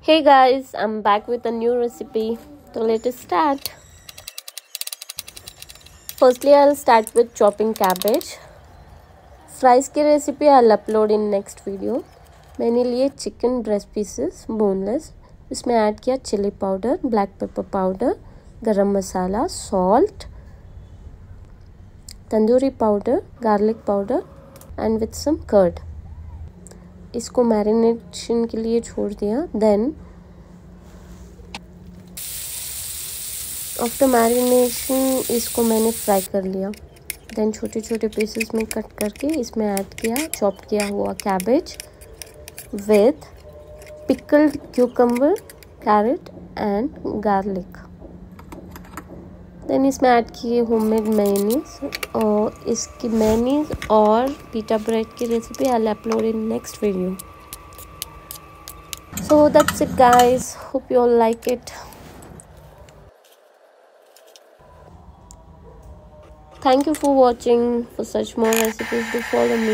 Hey guys, I'm back with a new recipe. So let us start. Firstly, I'll start with chopping cabbage. Fries की recipe I'll upload in next video. मैंने लिए chicken breast pieces boneless. इसमें add किया chilli powder, black pepper powder, garam masala, salt, tandoori powder, garlic powder and with some curd. इसको marination के लिए छोड़ दिया. देन आफ्टर मैरिनेशन इसको मैंने फ्राई कर लिया. देन छोटे छोटे पीसेस में कट करके इसमें ऐड किया चॉप किया हुआ cabbage with pickled cucumber, carrot and garlic. Then इसमें ऐड किए होममेड मेयोनीज. और इसकी मेयोनीज और पिटा ब्रेड की recipe I will upload in next video. So that's it guys, hope you all like it. Thank you for watching. For such more recipes, do follow me.